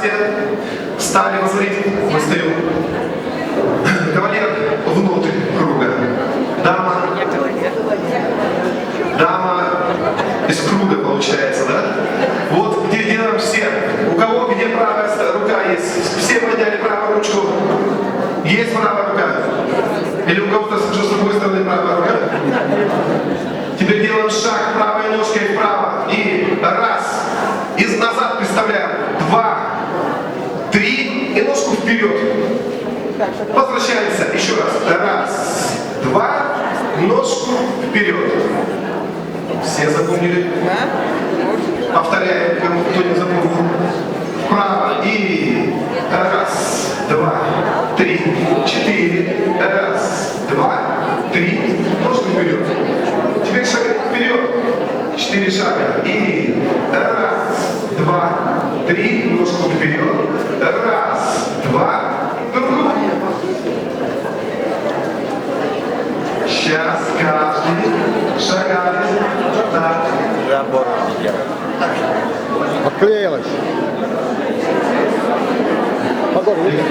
Здрасте. Встали, посмотрите, мы стоим. Кавалер внутрь круга. Дама из круга получается, да? Вот где делаем все. У кого где правая рука есть? Все подняли правую ручку. Есть правая рука? Или у кого-то с другой стороны правая рука? Теперь делаем шаг правой ножкой вправо. И раз. И назад представляем. 2, 3. И ножку вперед. Возвращаемся. Еще раз. Раз, 2. Ножку вперед. Все запомнили? Повторяем, кто не запомнил. Вправо. И раз, 2, 3, 4. Раз, 2, 3. Ножку вперед. Теперь шаг вперед. 4 шага. И раз, 2, 3. Ножку вперед. Раз, 2. Сейчас каждый шагает. Так. Отклеилась. Подор, видите,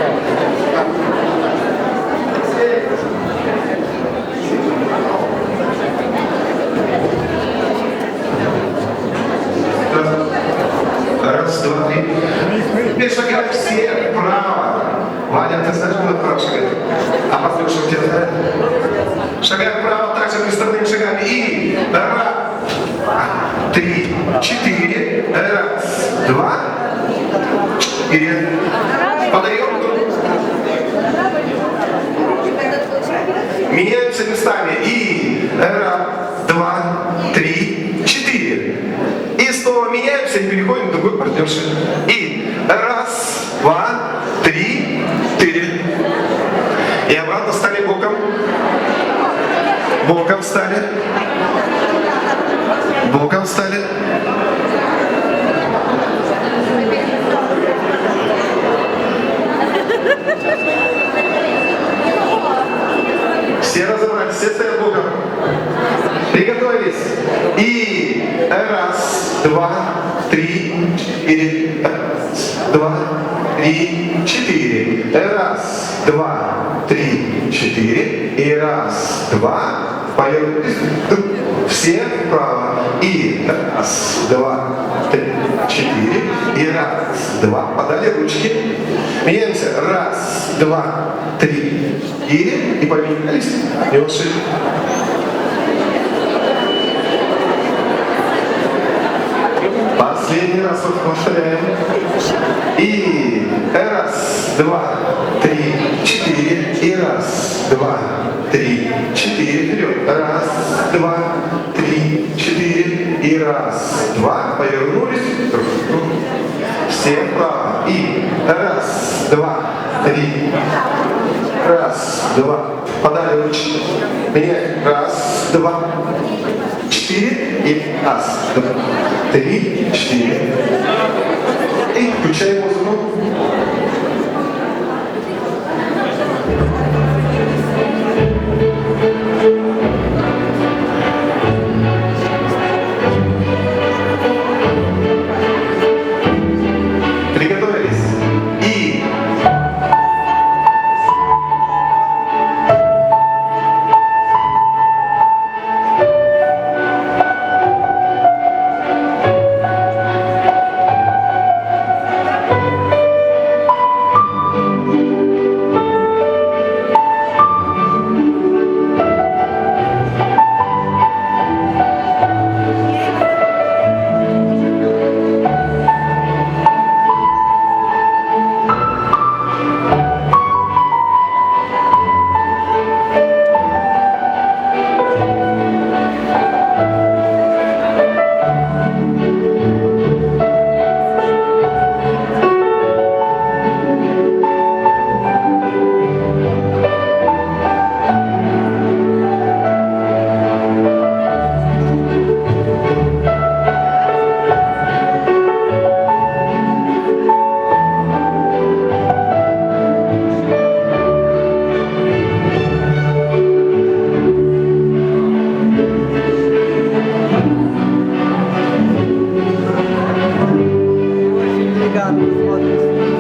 Раз, 2, 3. Теперь шагаем все вправо. Ваня, ты знаешь, куда вправо шагать? А послушай, у тебя знает? Шагаем вправо, также приставными шагами. И раз, 3, 4. Раз, 2. И подаем. Меняемся местами. И раз, 2, 3, 4. И снова меняемся и переходим к другой партнерше. И раз, 2, 3, 4. И обратно стали боком. Боком встали. Боком встали. Все разобрались, все стоят боком. Приготовились. И раз, 2, 3, 4. Раз, 2, 3, 4. Раз, 2, 3, 4. И раз, 2. Поехали. Все вправо. И раз, 2, 3, 4. И раз, 2. Подали ручки. Меняемся. Раз, 2, 3, 4. И поменялись. И ушли. Последний раз повторяем. И раз, 2, 3, 4. И раз, 2, 3, 4. Вперед. Раз, 2, 3, 4. И раз, 2. Повернулись. Все вправо. И раз, 2, 3. Раз, 2. Подали ручки. Меняем. Раз, 2, 4. И раз, 2, 3, 4. И включаем музыку. Приготовились. И Obrigado, foda-se.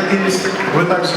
надеюсь, вы также